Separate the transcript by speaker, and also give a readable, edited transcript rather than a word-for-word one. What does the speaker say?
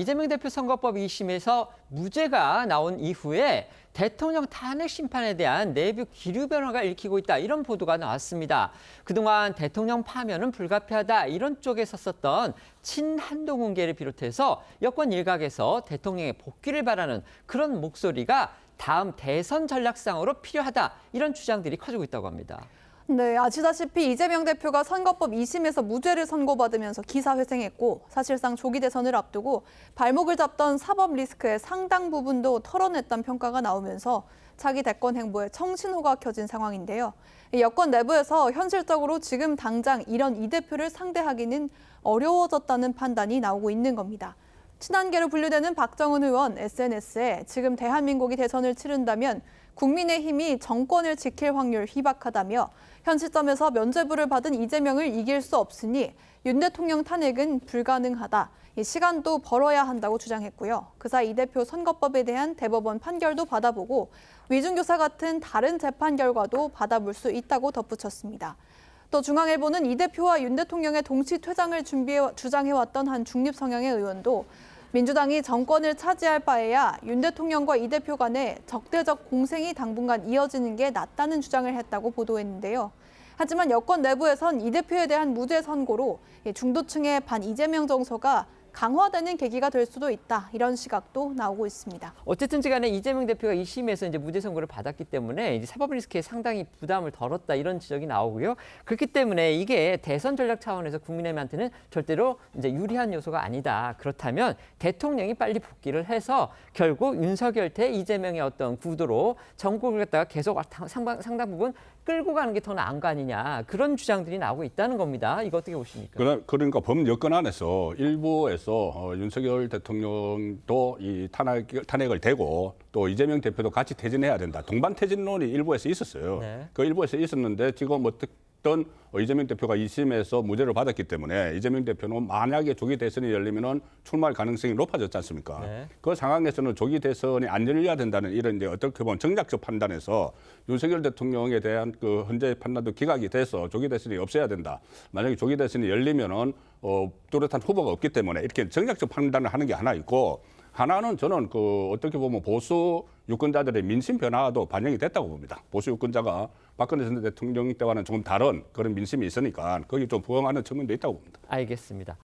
Speaker 1: 이재명 대표 선거법 2심에서 무죄가 나온 이후에 대통령 탄핵 심판에 대한 내부 기류 변화가 읽히고 있다, 이런 보도가 나왔습니다. 그동안 대통령 파면은 불가피하다, 이런 쪽에 섰었던 친한동훈계를 비롯해서 여권 일각에서 대통령의 복귀를 바라는 그런 목소리가 다음 대선 전략상으로 필요하다, 이런 주장들이 커지고 있다고 합니다.
Speaker 2: 네, 아시다시피 이재명 대표가 선거법 2심에서 무죄를 선고받으면서 기사회생했고, 사실상 조기 대선을 앞두고 발목을 잡던 사법 리스크의 상당 부분도 털어냈다는 평가가 나오면서 차기 대권 행보에 청신호가 켜진 상황인데요. 여권 내부에서 현실적으로 지금 당장 이런 이 대표를 상대하기는 어려워졌다는 판단이 나오고 있는 겁니다. 친한계로 분류되는 박정훈 의원 SNS에 지금 대한민국이 대선을 치른다면 국민의힘이 정권을 지킬 확률 희박하다며 현 시점에서 면죄부를 받은 이재명을 이길 수 없으니 윤 대통령 탄핵은 불가능하다. 시간도 벌어야 한다고 주장했고요. 그 사이 이 대표 선거법에 대한 대법원 판결도 받아보고 위중교사 같은 다른 재판 결과도 받아볼 수 있다고 덧붙였습니다. 또 중앙일보는 이 대표와 윤 대통령의 동시 퇴장을 주장해왔던 한 중립 성향의 의원도 민주당이 정권을 차지할 바에야 윤 대통령과 이 대표 간의 적대적 공생이 당분간 이어지는 게 낫다는 주장을 했다고 보도했는데요. 하지만 여권 내부에선 이 대표에 대한 무죄 선고로 중도층의 반 이재명 정서가 강화되는 계기가 될 수도 있다, 이런 시각도 나오고 있습니다.
Speaker 1: 어쨌든지 간에 이재명 대표가 2심에서 이제 무죄 선고를 받았기 때문에 이제 사법 리스크에 상당히 부담을 덜었다, 이런 지적이 나오고요. 그렇기 때문에 이게 대선 전략 차원에서 국민의힘한테는 절대로 이제 유리한 요소가 아니다. 그렇다면 대통령이 빨리 복귀를 해서 결국 윤석열 대 이재명의 어떤 구도로 전국을 갖다가 계속 상당 부분 끌고 가는 게 더 나은 거 아니냐, 그런 주장들이 나오고 있다는 겁니다. 이거 어떻게 보십니까?
Speaker 3: 그러니까 범여권 안에서 일부에서 윤석열 대통령도 이 탄핵을 대고 또 이재명 대표도 같이 퇴진해야 된다, 동반 퇴진론이 일부에서 있었어요.
Speaker 1: 네.
Speaker 3: 그 일부에서 있었는데 지금 어떤 이재명 대표가 2심에서 무죄를 받았기 때문에 이재명 대표는 만약에 조기 대선이 열리면은 출마할 가능성이 높아졌지 않습니까?
Speaker 1: 네.
Speaker 3: 그 상황에서는 조기 대선이 안 열려야 된다는 이런 이제 어떻게 보면 정략적 판단에서 윤석열 대통령에 대한 그 현재 판단도 기각이 돼서 조기 대선이 없어야 된다. 만약에 조기 대선이 열리면은 뚜렷한 후보가 없기 때문에 이렇게 정략적 판단을 하는 게 하나 있고, 하나는 저는 그 어떻게 보면 보수 유권자들의 민심 변화도 반영이 됐다고 봅니다. 보수 유권자가 박근혜 전 대통령 때와는 조금 다른 그런 민심이 있으니까 거기 좀 부응하는 측면도 있다고 봅니다.
Speaker 1: 알겠습니다.